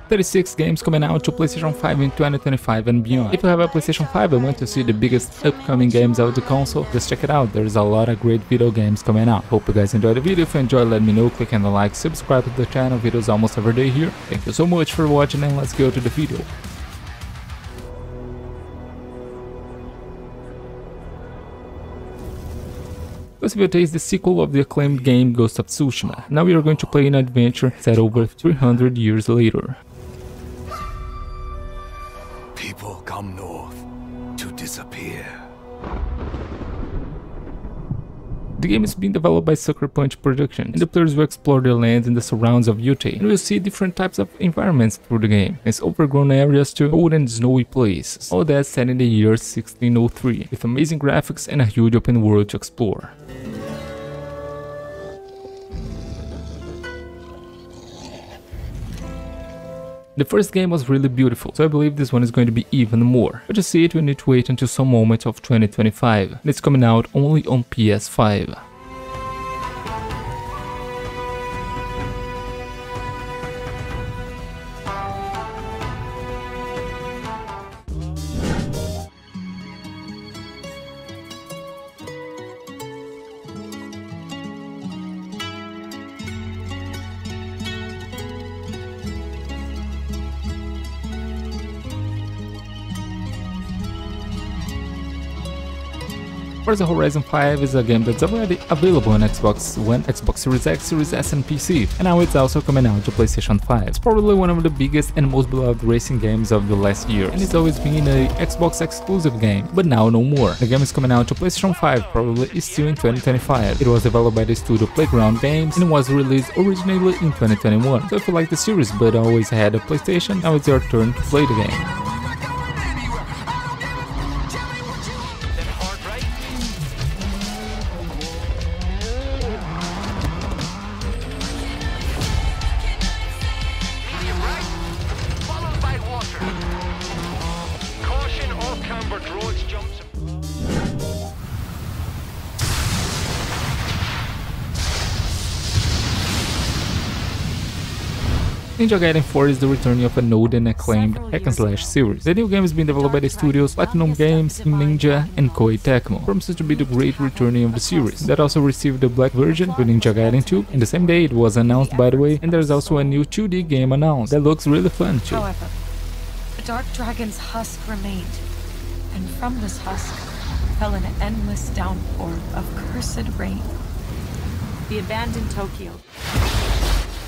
36 games coming out to PlayStation 5 in 2025 and beyond. If you have a PlayStation 5 and want to see the biggest upcoming games of the console, just check it out. There's a lot of great video games coming out. Hope you guys enjoyed the video. If you enjoyed, let me know, click on the like, subscribe to the channel, videos almost every day here. Thank you so much for watching, and let's go to the video. Yōtei is the sequel of the acclaimed game Ghost of Tsushima. Now we are going to play an adventure set over 300 years later. People come north to disappear. The game is being developed by Sucker Punch Productions, and the players will explore the lands and the surrounds of Yōtei, and we'll see different types of environments through the game, as overgrown areas to cold and snowy places, all that set in the year 1603, with amazing graphics and a huge open world to explore. The first game was really beautiful, so I believe this one is going to be even more. But to see it, we need to wait until some moment of 2025, and it's coming out only on PS5. Forza Horizon 5 is a game that's already available on Xbox One, Xbox Series X, Series S and PC, and now it's also coming out to PlayStation 5. It's probably one of the biggest and most beloved racing games of the last year, and it's always been a Xbox exclusive game, but now no more. The game is coming out to PlayStation 5, probably still in 2025. It was developed by the studio Playground Games and was released originally in 2021. So if you like the series but always had a PlayStation, now it's your turn to play the game. Ninja Gaiden 4 is the return of an old and acclaimed hack-and-slash series. The new game is being developed by the studios Platinum Games, Ninja, and Koei Tecmo. Promises to be the great returning of the series. That also received the black version with Ninja Gaiden 2, and the same day it was announced, by the way, and there's also a new 2D game announced that looks really fun too. However, the Dark Dragon's husk remained, and from this husk fell an endless downpour of cursed rain. The abandoned Tokyo.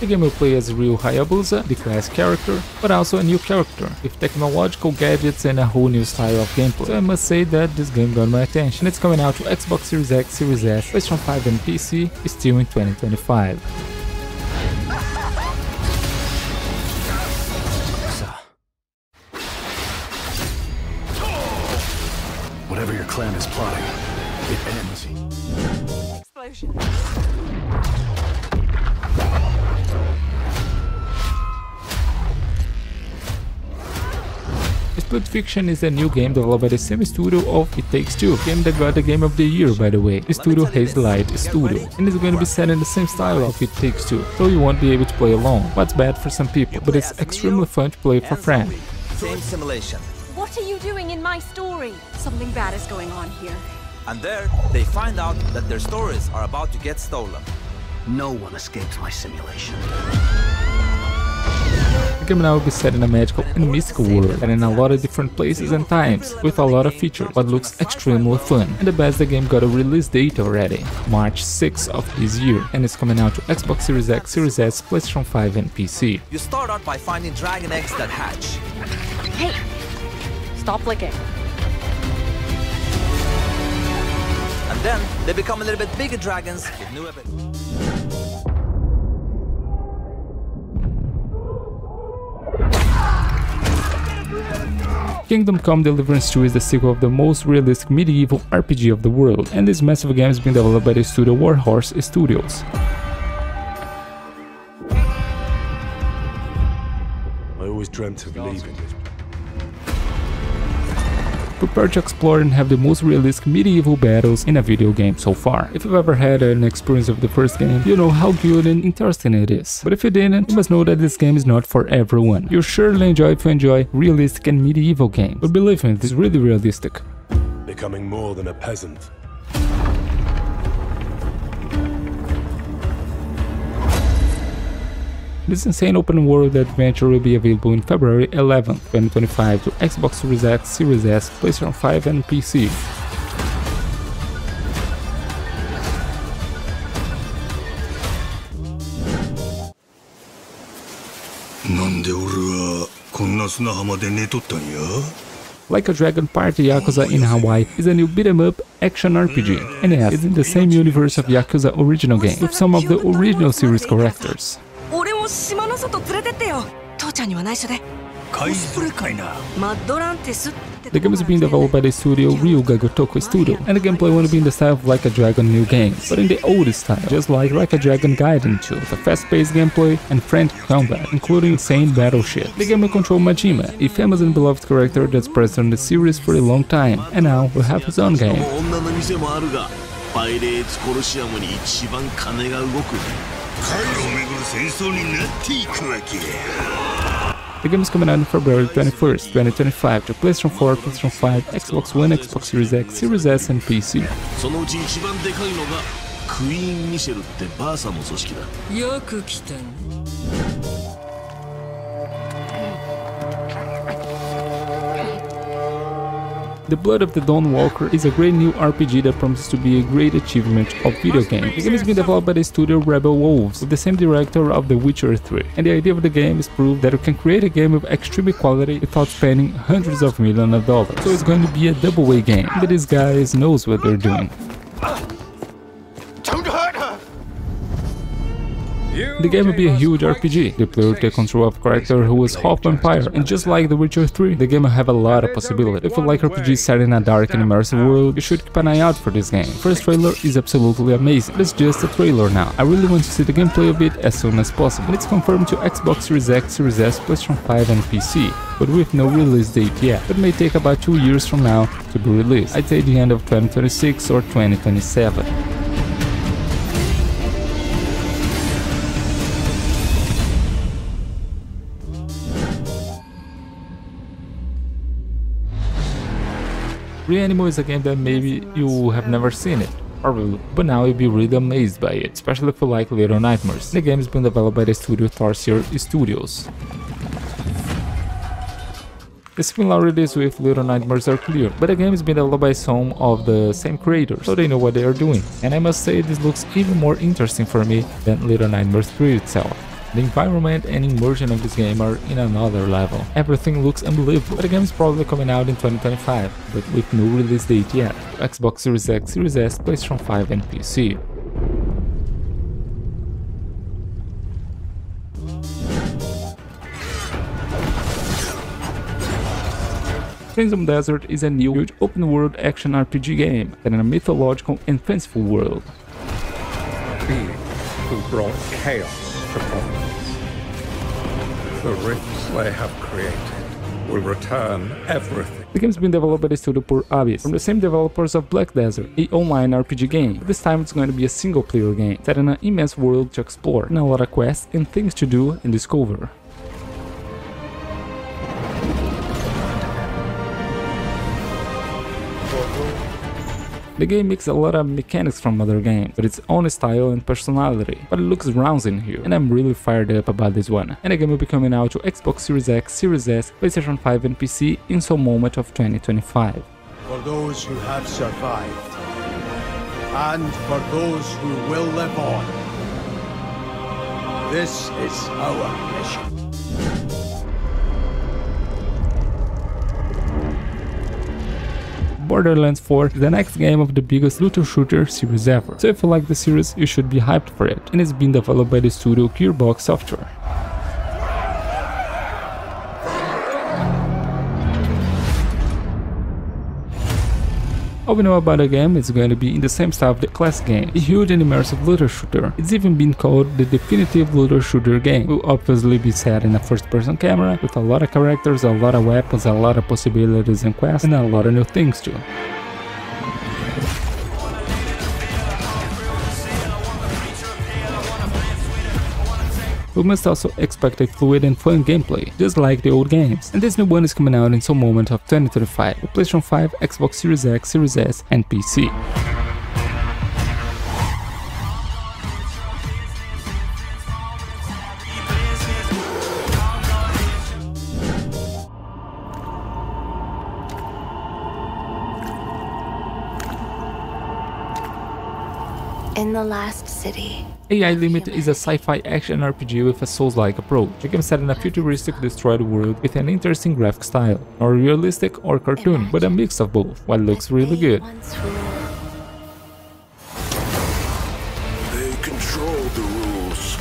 The game will play as real Hayabusa, the class character, but also a new character, with technological gadgets and a whole new style of gameplay. So I must say that this game got my attention. It's coming out to Xbox Series X, Series S, PlayStation 5 and PC, still in 2025. Whatever your clan is plotting, it ends. Explosion. Split Fiction is a new game developed by the same studio of It Takes Two, game that got the Game of the Year, by the way. The studio Hazelight Studio, and it's going to be set in the same style of It Takes Two, so you won't be able to play alone. What's bad for some people, but it's extremely fun to play for friends. Same simulation. What are you doing in my story? Something bad is going on here. And there, they find out that their stories are about to get stolen. No one escapes my simulation. The game now will be set in a magical and mystical world, and in a lot of different places and times, with a lot of features, but looks extremely fun. And the best, the game got a release date already, March 6th of this year, and it's coming out to Xbox Series X, Series S, PlayStation 5 and PC. You start out by finding dragon eggs that hatch. Hey! Stop licking. And then, they become a little bit bigger dragons with new abilities. Kingdom Come Deliverance 2 is the sequel of the most realistic medieval RPG of the world, and this massive game is being developed by the studio Warhorse Studios. I always dreamt of leaving. Prepare to explore and have the most realistic medieval battles in a video game so far. If you've ever had an experience of the first game, you know how good and interesting it is. But if you didn't, you must know that this game is not for everyone. You'll surely enjoy if you enjoy realistic and medieval games. But believe me, this is really realistic. Becoming more than a peasant. This insane open world adventure will be available in February 11, 2025 to Xbox Series X, Series S, PlayStation 5 and PC. Like a Dragon Party Yakuza in Hawaii is a new beat-em-up action RPG, and yes, it's in the same universe of Yakuza original game, with some of the original series characters. The game is being developed by the studio Ryuga Gotoku Studio, and the gameplay will be in the style of Like a Dragon new games, but in the old style, just like a Dragon Gaiden 2, with a fast-paced gameplay and frantic combat, including insane battleships. The game will control Majima, a famous and beloved character that's present in the series for a long time, and now will have his own game. The game is coming out on February 21st, 2025 to PlayStation 4, PlayStation 5, Xbox One, Xbox Series X, Series S and PC. The Blood of the Dawnwalker is a great new RPG that promises to be a great achievement of video game. The game is being developed by the studio Rebel Wolves, with the same director of The Witcher 3, and the idea of the game is proof that you can create a game of extreme quality without spending hundreds of millions of dollars. So it's going to be a double-A game, but these guys knows what they're doing. The game will be a huge RPG. The player will take control of a character who is half vampire, and just like The Witcher 3, the game will have a lot of possibilities. If you like RPGs set in a dark and immersive world, you should keep an eye out for this game. The first trailer is absolutely amazing. It's just a trailer now. I really want to see the gameplay of it as soon as possible. It's confirmed to Xbox Series X, Series S, PlayStation 5 and PC, but with no release date yet. It may take about 2 years from now to be released. I'd say the end of 2026 or 2027. Reanimal is a game that maybe you have never seen it, probably, but now you'll be really amazed by it, especially if you like Little Nightmares. The game is being developed by the studio Tarsier Studios. The similarities with Little Nightmares are clear, but the game is being developed by some of the same creators, so they know what they are doing. And I must say this looks even more interesting for me than Little Nightmares 3 itself. The environment and immersion of this game are in another level. Everything looks unbelievable. But the game is probably coming out in 2025, but with no release date yet. Xbox Series X, Series S, PlayStation 5 and PC. Crimsom Desert is a new, huge open-world action RPG game set in a mythological and fanciful world. Being who brought chaos upon us. The rifts they have created will return everything. The game has been developed by the studio Pure Abyss, from the same developers of Black Desert, an online RPG game. But this time it's going to be a single-player game, set in an immense world to explore, and a lot of quests and things to do and discover. The game mixes a lot of mechanics from other games, with its own style and personality, but it looks rousing in here, and I'm really fired up about this one. And the game will be coming out to Xbox Series X, Series S, PlayStation 5 and PC in some moment of 2025. For those who have survived, and for those who will live on, this is our mission. Borderlands 4 is the next game of the biggest looter shooter series ever, so if you like the series, you should be hyped for it, and it's being developed by the studio Gearbox Software. All we know about the game is going to be in the same style of the classic game, a huge and immersive looter shooter. It's even been called the definitive looter shooter game. It will obviously be set in a first-person camera, with a lot of characters, a lot of weapons, a lot of possibilities and quests, and a lot of new things too. We must also expect a fluid and fun gameplay, just like the old games. And this new one is coming out in some moment of 2025, with PlayStation 5, Xbox Series X, Series S, and PC. In the last city. AI Limit is a sci-fi action RPG with a Souls-like approach. The game is set in a futuristic destroyed world with an interesting graphic style, or realistic or cartoon, but a mix of both, what looks really good. They control the rules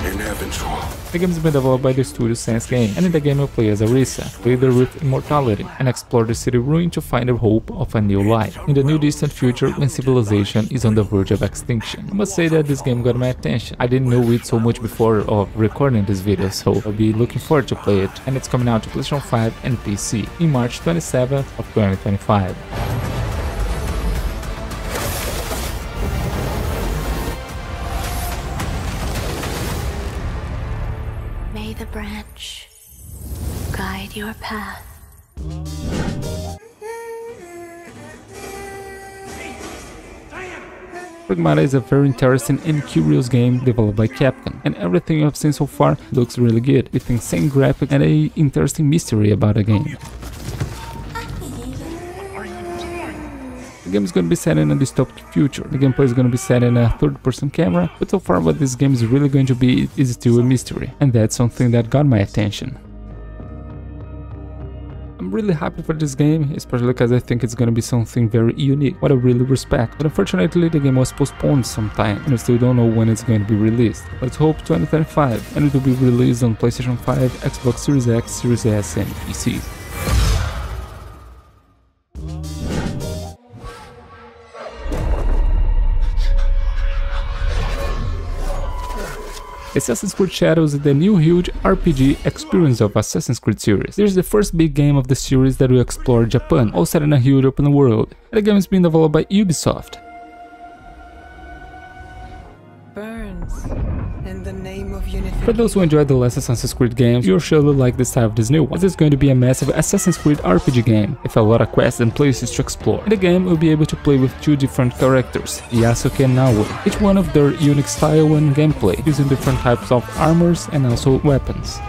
in Atomfall. The game has been developed by the studio Sense Game, and in the game you play as Arisa, leader with immortality, and explore the city ruin to find the hope of a new life, in the new distant future when civilization is on the verge of extinction. I must say that this game got my attention. I didn't know it so much before of recording this video, so I'll be looking forward to play it, and it's coming out to PlayStation 5 and PC in March 27th of 2025. May the branch guide your path. Pragmata is a very interesting and curious game developed by Capcom, and everything I've seen so far looks really good, with insane graphics and an interesting mystery about the game. The game is going to be set in a dystopic future. The gameplay is going to be set in a third-person camera, but so far what this game is really going to be is still a mystery, and that's something that got my attention. I'm really happy for this game, especially because I think it's going to be something very unique, what I really respect. But unfortunately the game was postponed sometime, and we still don't know when it's going to be released. Let's hope 2025, and it will be released on PlayStation 5, Xbox Series X, Series S, and PC. Assassin's Creed Shadows is the new huge RPG experience of Assassin's Creed series. This is the first big game of the series that will explore Japan, all set in a huge open world. And the game is being developed by Ubisoft. Burns in the name of unification. For those who enjoyed the last Assassin's Creed games, you'll surely like the style of this new one, as it's going to be a massive Assassin's Creed RPG game, with a lot of quests and places to explore. In the game, you'll be able to play with two different characters, Yasuke and Naoe, each one of their unique style and gameplay, using different types of armors and also weapons.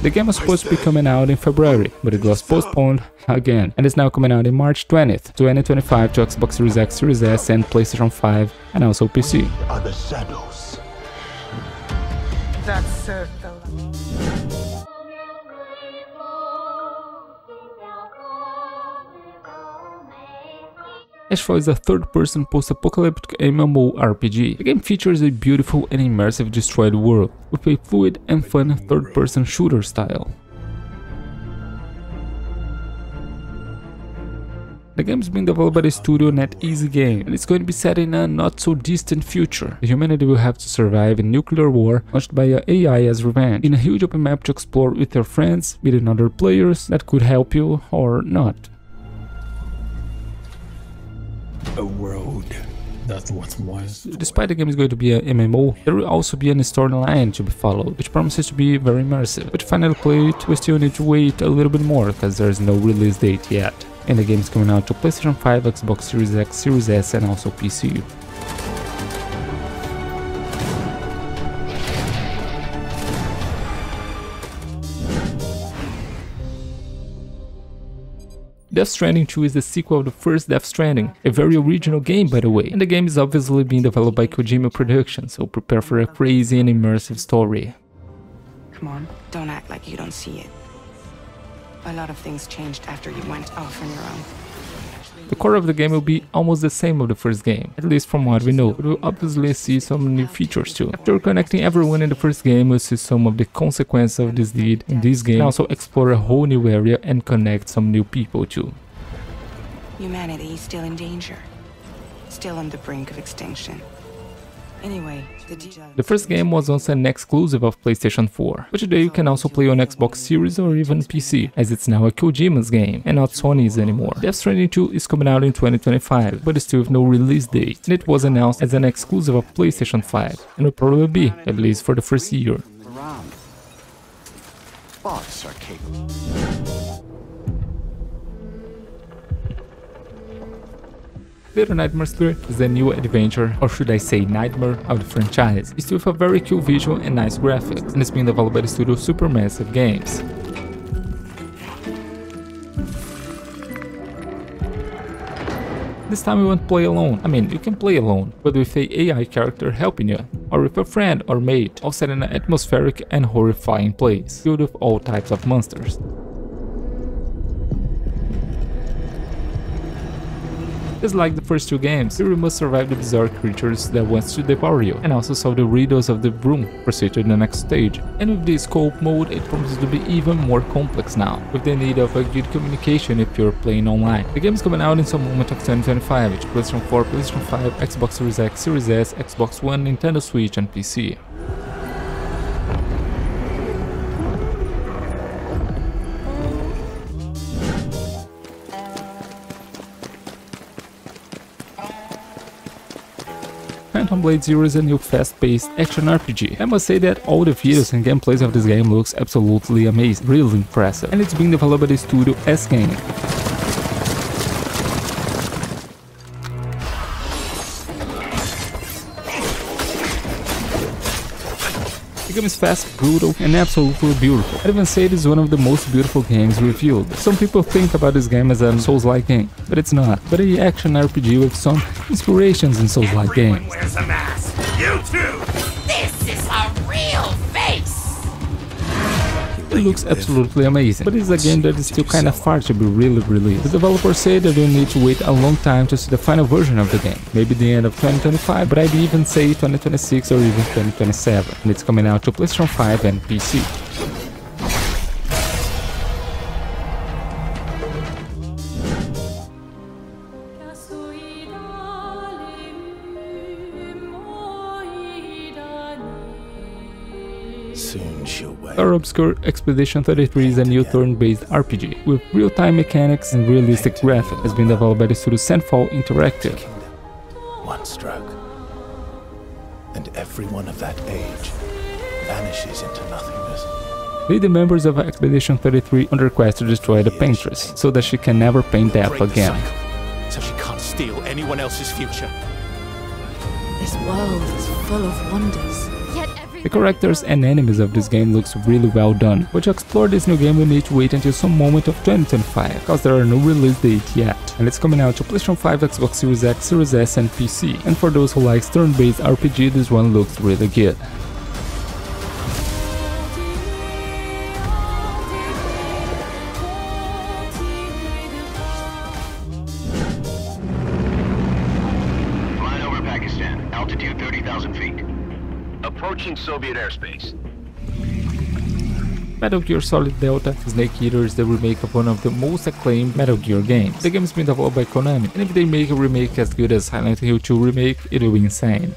The game was supposed to be coming out in February, but it was postponed again, and is now coming out in March 20th, 2025 to Xbox Series X, Series S, and PlayStation 5, and also PC. Are the shadows. That served the Ashfall is a third-person post-apocalyptic MMORPG. The game features a beautiful and immersive destroyed world, with a fluid and fun third-person shooter style. The game is being developed by the studio NetEase Game, and it's going to be set in a not-so-distant future. Humanity will have to survive a nuclear war launched by AI as revenge, in a huge open map to explore with your friends, meeting other players that could help you or not. A road that what was. Despite the game is going to be a MMO, there will also be an storyline to be followed, which promises to be very immersive. But to finally play it, we still need to wait a little bit more, because there is no release date yet. And the game is coming out to PlayStation 5, Xbox Series X, Series S, and also PC. Death Stranding 2 is the sequel of the first Death Stranding, a very original game by the way, and the game is obviously being developed by Kojima Productions, so prepare for a crazy and immersive story. Come on, don't act like you don't see it. A lot of things changed after you went off on your own. The core of the game will be almost the same of the first game, at least from what we know, but we'll obviously see some new features too. After connecting everyone in the first game, we'll see some of the consequences of this deed in this game, and also explore a whole new area and connect some new people too. Humanity is still in danger, still on the brink of extinction. Anyway, the first game was once an exclusive of PlayStation 4, but today you can also play on Xbox Series or even PC, as it's now a Kojima's game, and not Sony's anymore. Death Stranding 2 is coming out in 2025, but still with no release date, and it was announced as an exclusive of PlayStation 5, and will probably be, at least for the first year. Bots are capable. Little Nightmares 3 is the new adventure, or should I say nightmare, of the franchise. It's with a very cool visual and nice graphics, and it's being developed by the studio Supermassive Games. This time you won't play alone. I mean, you can play alone, but with a AI character helping you, or with a friend or mate, all set in an atmospheric and horrifying place, filled with all types of monsters. Just like the first two games, you must survive the bizarre creatures that wants to devour you, and also solve the riddles of the room, proceed to the next stage. And with the scope mode, it promises to be even more complex now, with the need of a good communication if you're playing online. The game is coming out in some moment of 2025, which PlayStation 4, PlayStation 5, Xbox Series X, Series S, Xbox One, Nintendo Switch and PC. Phantom Blade Zero is a new fast-paced action RPG. I must say that all the videos and gameplays of this game looks absolutely amazing, really impressive, and it's being developed by the studio S-Game. The game is fast, brutal, and absolutely beautiful. I'd even say it is one of the most beautiful games reviewed. Some people think about this game as a Souls-like game, but it's not, but an action RPG with some inspirations in Souls-like games. Wears a mask. You too! This is a real face! It looks absolutely amazing, but it's a game that is still kinda far to be really released. The developers say that you'll need to wait a long time to see the final version of the game, maybe the end of 2025, but I'd even say 2026 or even 2027, and it's coming out to PlayStation 5 and PC. Our obscure Expedition 33 is a new turn-based RPG with real-time mechanics and realistic graphics. It's been developed by the studio Ashfall Interactive. One stroke, and everyone of that age vanishes into nothingness. Lead the members of Expedition 33 on their quest to destroy the paintress, so that she can never paint death again. So she can't steal anyone else's future. This world is full of wonders. The characters and enemies of this game looks really well done, but to explore this new game we need to wait until some moment of 2025, because there are no release date yet, and it's coming out to PlayStation 5, Xbox Series X, Series S and PC, and for those who like turn-based RPG this one looks really good. Flying over Pakistan, altitude 30,000 feet. Approaching Soviet airspace. Metal Gear Solid Delta Snake Eater is the remake of one of the most acclaimed Metal Gear games. The game has been developed by Konami, and if they make a remake as good as Silent Hill 2 remake, it will be insane.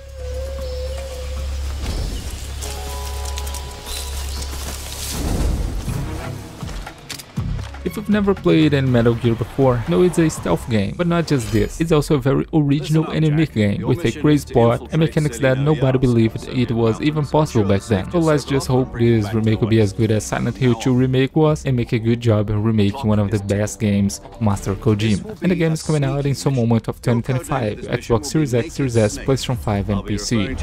If you've never played any Metal Gear before, know it's a stealth game, but not just this. It's also a very original and unique game, with a crazy plot and mechanics that nobody believed it was even possible back then. So let's just hope this remake will be as good as Silent Hill 2 remake was, and make a good job remaking one of the best games, Master Kojima. And the game is coming out in some moment of 2025, Xbox Series X, Series S, PlayStation 5 and PC.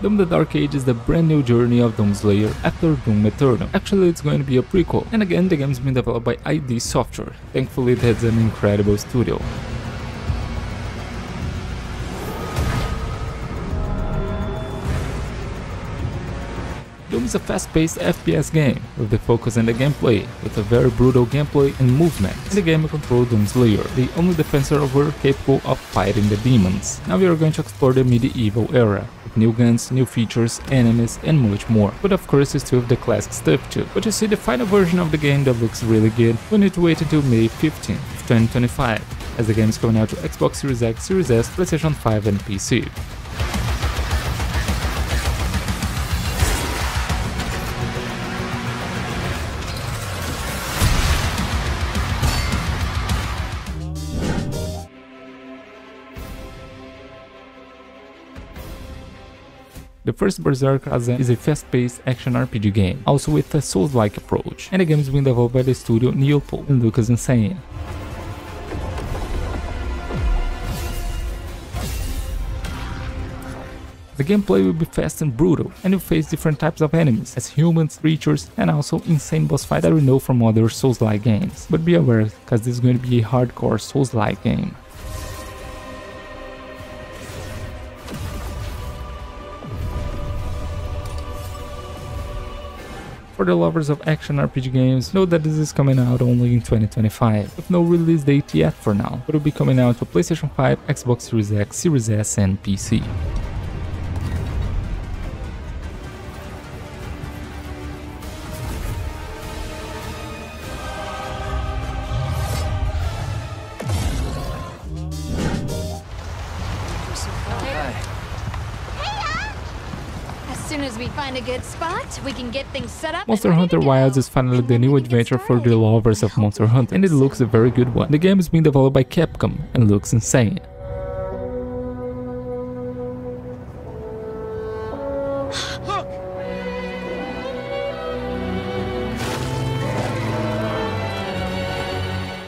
Doom the Dark Age is the brand new journey of Doomslayer after Doom Eternal. Actually, it's going to be a prequel, and again the game's been developed by ID Software. Thankfully, that's an incredible studio. Doom is a fast-paced FPS game, with the focus on the gameplay, with a very brutal gameplay and movement. In the game you control Doomslayer, the only defensor over capable of fighting the demons. Now we are going to explore the medieval era, with new guns, new features, enemies and much more. But of course you still have the classic stuff too. But to see the final version of the game that looks really good, we need to wait until May 15th, 2025, as the game is coming out to Xbox Series X, Series S, PlayStation 5 and PC. The first Berserker Khazan is a fast-paced action RPG game, also with a Souls-like approach, and the game is being developed by the studio Yōtei and looks insane. The gameplay will be fast and brutal, and you'll face different types of enemies, as humans, creatures, and also insane boss fight that we know from other Souls-like games. But be aware, cause this is going to be a hardcore Souls-like game. For the lovers of action RPG games, know that this is coming out only in 2025, with no release date yet for now, but it will be coming out to PlayStation 5, Xbox Series X, Series S and PC. As soon as we find a good spot, we can get things set up. Monster Hunter Wilds is finally the new adventure for the lovers of Monster Hunter, and it looks a very good one. The game is being developed by Capcom and looks insane.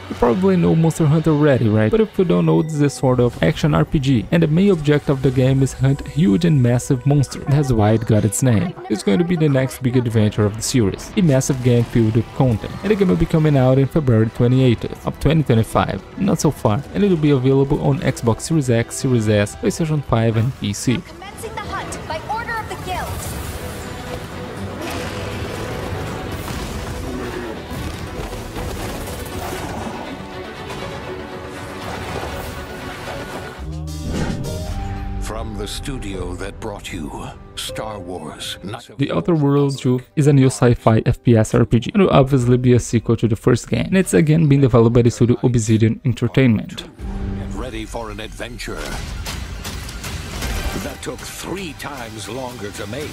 You probably know Monster Hunter already, right? But if you don't know, this is a sort of action RPG, and the main objective of the game is hunt huge and massive monsters. That's why it got its name. It's going to be the next big adventure of the series, a massive game filled with content, and the game will be coming out in February 28th of 2025, not so far, and it will be available on Xbox Series X, Series S, PlayStation 5 and PC. Commencing the hunt by order of the guild. From the studio that brought you Star Wars. The Outer Worlds 2 is a new sci-fi FPS RPG, and will obviously be a sequel to the first game, and it's again being developed by the studio Obsidian Entertainment. Get ready for an adventure that took 3 times longer to make,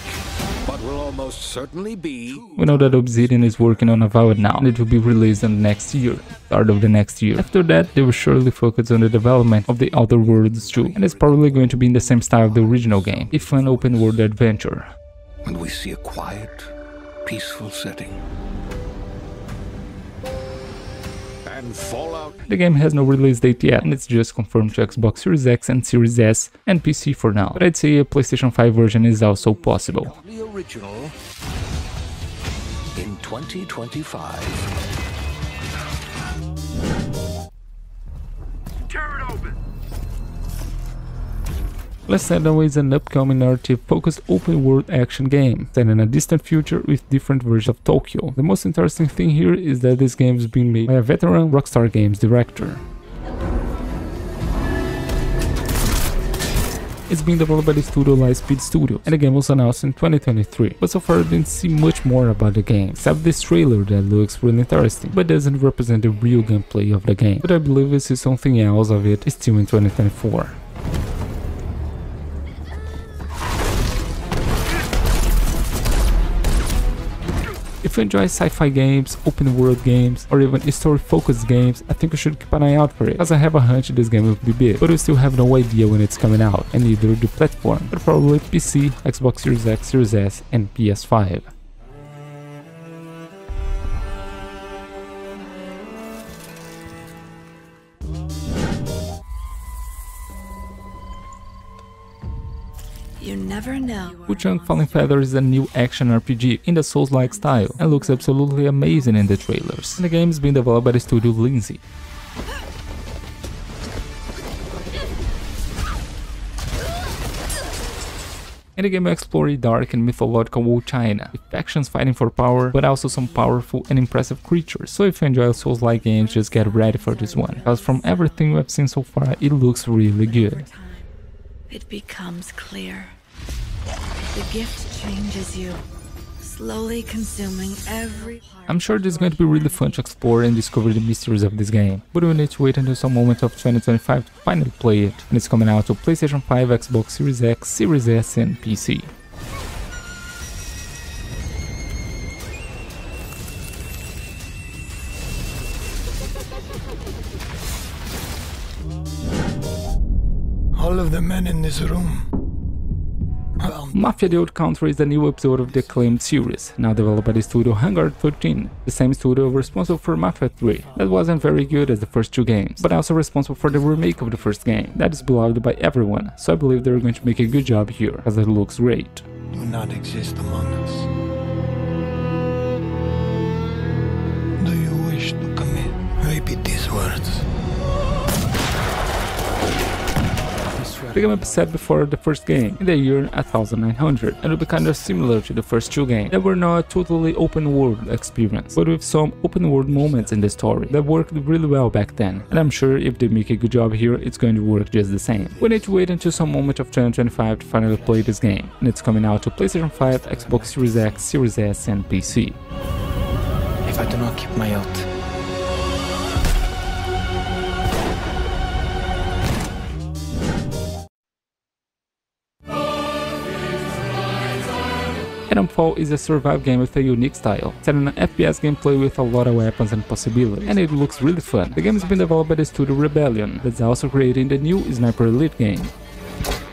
but will almost certainly be... We know that Obsidian is working on Avowed now, and it will be released in the next year, start of the next year. After that, they will surely focus on the development of the Outer Worlds 2, and it's probably going to be in the same style of the original game, a fun open world adventure. And we see a quiet, peaceful setting. And Fallout. The game has no release date yet, and it's just confirmed to Xbox Series X and Series S and PC for now, but I'd say a PlayStation 5 version is also possible. The original in 2025. Tear it open. Last Sentinel is an upcoming narrative-focused open-world action game set in a distant future with different versions of Tokyo. The most interesting thing here is that this game is being made by a veteran Rockstar Games director. It's being developed by the studio Lightspeed Studios, and the game was announced in 2023, but so far I didn't see much more about the game, except this trailer that looks really interesting, but doesn't represent the real gameplay of the game. But I believe we see something else of it still in 2024. If you enjoy sci-fi games, open world games, or even story-focused games, I think you should keep an eye out for it, as I have a hunch this game will be big, but we still have no idea when it's coming out, and neither the platform, but probably PC, Xbox Series X, Series S, and PS5. You never know. Wuchang Falling Feathers is a new action RPG in the Souls-like style and looks absolutely amazing in the trailers. And the game is being developed by the studio Lindsay. In the game you explore a dark and mythological old China, with factions fighting for power, but also some powerful and impressive creatures. So if you enjoy Souls-like games, just get ready for this one, because from everything we have seen so far, it looks really good. It becomes clear. The gift changes you, slowly consuming every part. I'm sure this is going to be really fun to explore and discover the mysteries of this game, but we need to wait until some moment of 2025 to finally play it, and it's coming out to PlayStation 5, Xbox Series X, Series S and PC. All of the men in this room. Mafia: The Old Country is a new episode of the acclaimed series, now developed by the studio Hangar 13, the same studio responsible for Mafia 3, that wasn't very good as the first two games, but also responsible for the remake of the first game, that is beloved by everyone, so I believe they're going to make a good job here, as it looks great. Do not exist among us. Do you wish to commit? Repeat these words. The game was set before the first game, in the year 1900, and will be kind of similar to the first two games. They were not a totally open world experience, but with some open world moments in the story that worked really well back then, and I'm sure if they make a good job here, it's going to work just the same. We need to wait until some moment of 2025 to finally play this game, and it's coming out to PlayStation 5, Xbox Series X, Series S and PC. If I do not keep my oath, Atomfall is a survival game with a unique style, set in an FPS gameplay with a lot of weapons and possibilities, and it looks really fun. The game has been developed by the studio Rebellion, that's also creating the new Sniper Elite game.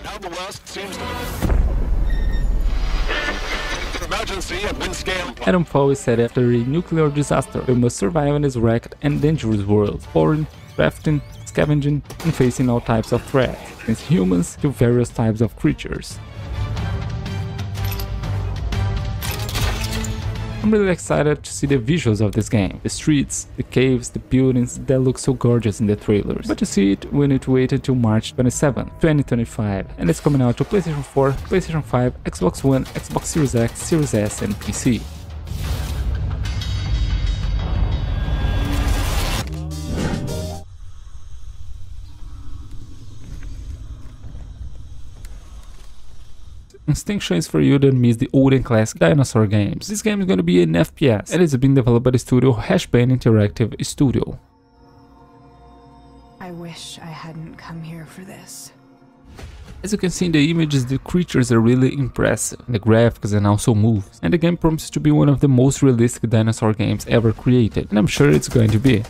Now the West seems emergency at wind scale. Atomfall is set after a nuclear disaster. We must survive in this wrecked and dangerous world, exploring, crafting, scavenging, and facing all types of threats, from humans to various types of creatures. I'm really excited to see the visuals of this game. The streets, the caves, the buildings, that look so gorgeous in the trailers. But to see it, we need to wait until March 27, 2025. And it's coming out to PlayStation 4, PlayStation 5, Xbox One, Xbox Series X, Series S and PC. Instinction is for you that miss the old and classic dinosaur games. This game is going to be an FPS, and it's being developed by the studio Hashbane Interactive Studio. I wish I hadn't come here for this. As you can see in the images, the creatures are really impressive, the graphics and also moves, and the game promises to be one of the most realistic dinosaur games ever created, and I'm sure it's going to be.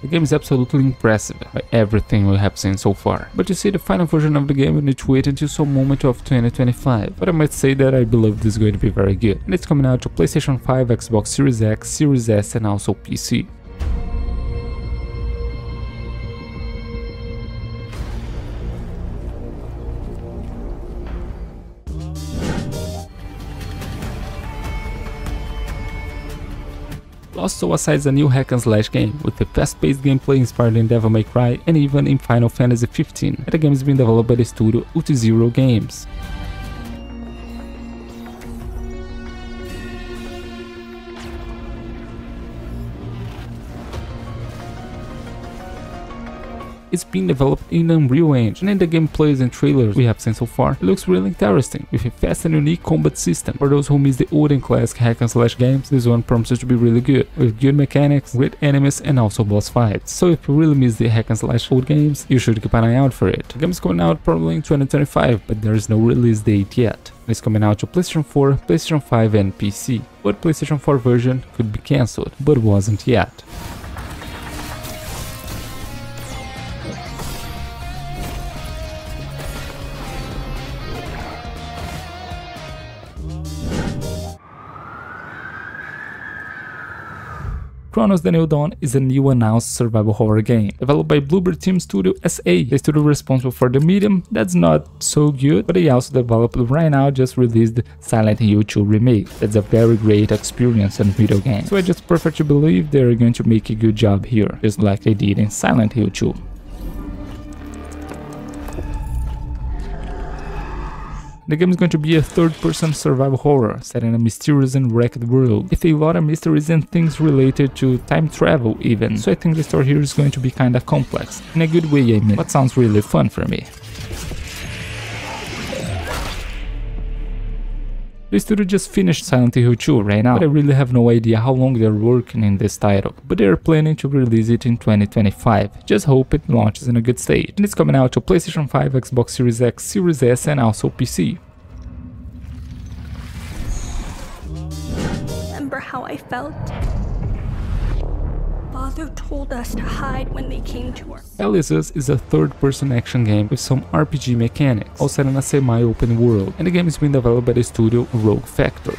The game is absolutely impressive by everything we have seen so far, but to see the final version of the game we need to wait until some moment of 2025, but I might say that I believe this is going to be very good, and it's coming out to PlayStation 5, Xbox Series X, Series S and also PC. Lost Soul Aside is a new hack-and-slash game, with a fast-paced gameplay inspired in Devil May Cry and even in Final Fantasy XV, and the game is being developed by the studio Ut0 Games. It's being developed in Unreal Engine, and the gameplays and trailers we have seen so far, it looks really interesting, with a fast and unique combat system. For those who miss the old and classic hack-and-slash games, this one promises to be really good, with good mechanics, great enemies and also boss fights. So if you really miss the hack-and-slash old games, you should keep an eye out for it. The game is coming out probably in 2025, but there is no release date yet. It's coming out to PlayStation 4, PlayStation 5 and PC, but PlayStation 4 version could be cancelled, but wasn't yet. Cronos: The New Dawn is a new announced survival horror game, developed by Bluebird Team Studio SA, the studio responsible for the medium that's not so good, but they also developed right now just released Silent Hill 2 remake. That's a very great experience in video games, so I just prefer to believe they're going to make a good job here, just like they did in Silent Hill 2. The game is going to be a third-person survival horror, set in a mysterious and wrecked world, with a lot of mysteries and things related to time travel even, so I think the story here is going to be kinda complex, in a good way I mean, but sounds really fun for me. The studio just finished Silent Hill 2 right now, but I really have no idea how long they're working in this title, but they're planning to release it in 2025, just hope it launches in a good state, and it's coming out to PlayStation 5, Xbox Series X, Series S and also PC. Remember how I felt? Father told us to hide when they came to us. Yakuza is a third-person action game with some RPG mechanics, all set in a semi-open world, and the game is being developed by the studio Rogue Factor.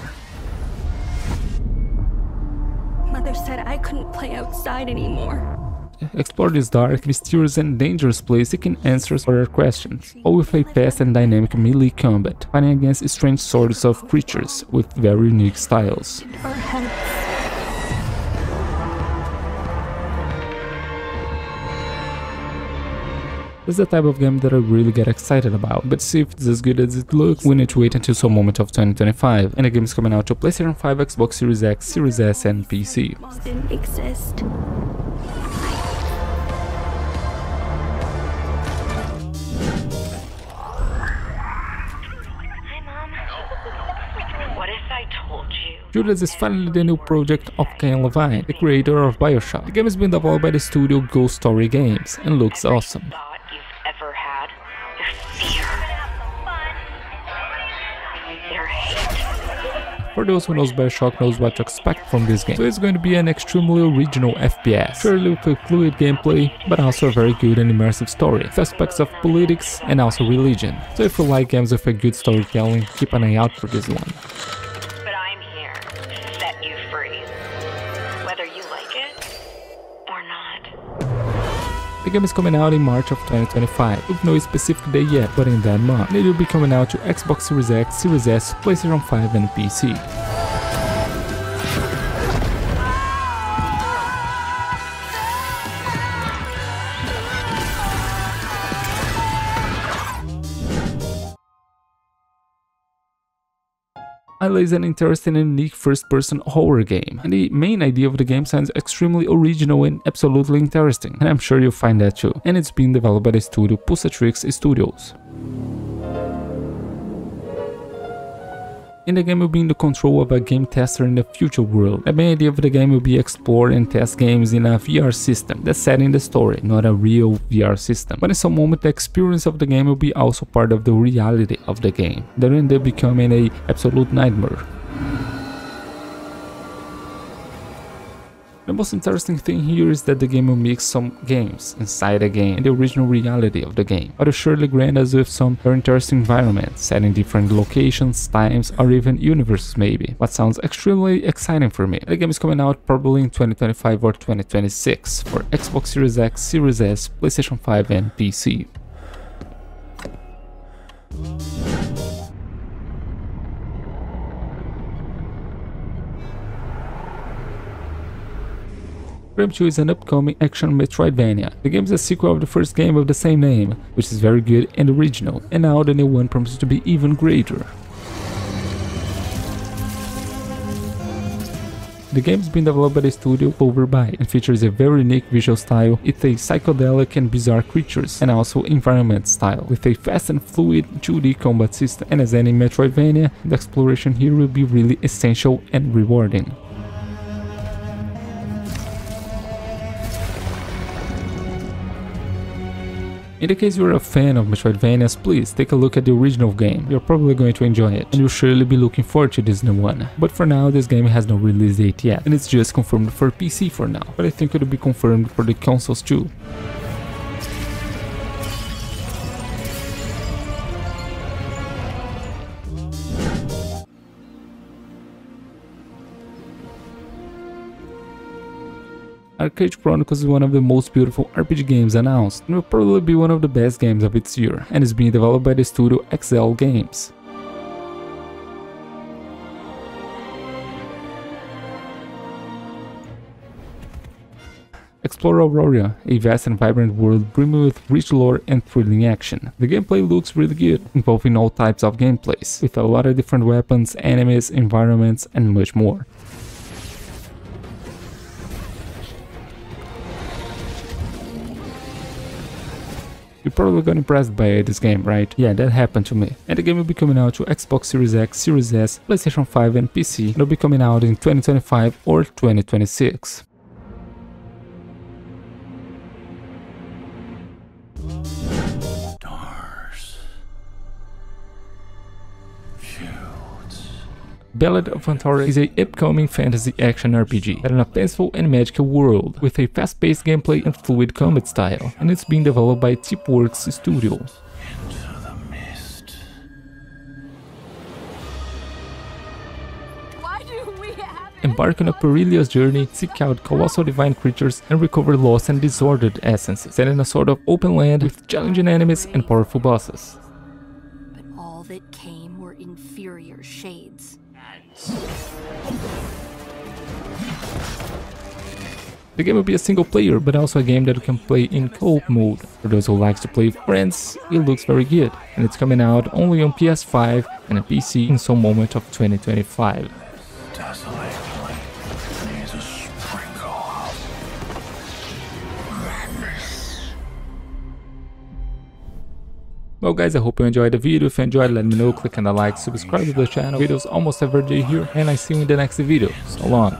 Mother said I couldn't play outside anymore. Explore this dark, mysterious and dangerous place seeking answers for your questions, all with a fast and dynamic melee combat, fighting against strange sorts of creatures with very unique styles. Our heads. This is the type of game that I really get excited about, but to see if it's as good as it looks, we need to wait until some moment of 2025, and the game is coming out to PlayStation 5, Xbox Series X, Series S and PC. Didn't exist. Judas is finally the new project of Ken Levine, the creator of BioShock. The game has been developed by the studio Ghost Story Games and looks awesome. For those who knows BioShock knows what to expect from this game, so it's going to be an extremely original FPS, surely with a fluid gameplay, but also a very good and immersive story, with aspects of politics and also religion. So if you like games with a good storytelling, keep an eye out for this one. The game is coming out in March of 2025, with no specific day yet, but in that month, it will be coming out to Xbox Series X, Series S, PlayStation 5 and PC. Aila is an interesting and unique first-person horror game, and the main idea of the game sounds extremely original and absolutely interesting, and I'm sure you'll find that too, and it's being developed by the studio Pulsatrix Studios. In the game, you'll be in the control of a game tester in the future world. The main idea of the game will be explore and test games in a VR system that's set in the story, not a real VR system. But in some moment, the experience of the game will be also part of the reality of the game, that will end up becoming an absolute nightmare. The most interesting thing here is that the game will mix some games inside the game and the original reality of the game, but will surely grant us with some very interesting environments, set in different locations, times, or even universes maybe, what sounds extremely exciting for me. The game is coming out probably in 2025 or 2026 for Xbox Series X, Series S, PlayStation 5 and PC. Grime 2 is an upcoming action Metroidvania. The game is a sequel of the first game of the same name, which is very good and original, and now the new one promises to be even greater. The game has been developed by the studio Overbite and features a very unique visual style with a psychedelic and bizarre creatures and also environment style, with a fast and fluid 2D combat system, and as any Metroidvania, the exploration here will be really essential and rewarding. In the case you're a fan of Metroidvanias, please take a look at the original game, you're probably going to enjoy it, and you'll surely be looking forward to this new one. But for now, this game has no release date yet, and it's just confirmed for PC for now, but I think it'll be confirmed for the consoles too. Archeage Chronicles is one of the most beautiful RPG games announced, and will probably be one of the best games of its year, and is being developed by the studio XL Games. Explore Aurora, a vast and vibrant world brimming with rich lore and thrilling action. The gameplay looks really good, involving all types of gameplays, with a lot of different weapons, enemies, environments, and much more. You probably got impressed by this game, right? Yeah, that happened to me. And the game will be coming out to Xbox Series X, Series S, PlayStation 5 and PC. It'll be coming out in 2025 or 2026. Ballad of Antara is a upcoming fantasy action RPG set in a peaceful and magical world, with a fast-paced gameplay and fluid combat style, and it's being developed by Tipworks Studio. Embark on a perilous journey, seek out colossal divine creatures, and recover lost and disordered essences, set in a sort of open land with challenging enemies and powerful bosses. But all that came were inferior shades. The game will be a single player, but also a game that you can play in co-op mode. For those who likes to play with friends, it looks very good, and it's coming out only on PS5 and a PC in some moment of 2025. Well guys, I hope you enjoyed the video. If you enjoyed, let me know, click on the like, subscribe to the channel. Videos almost every day here, and I see you in the next video. So long.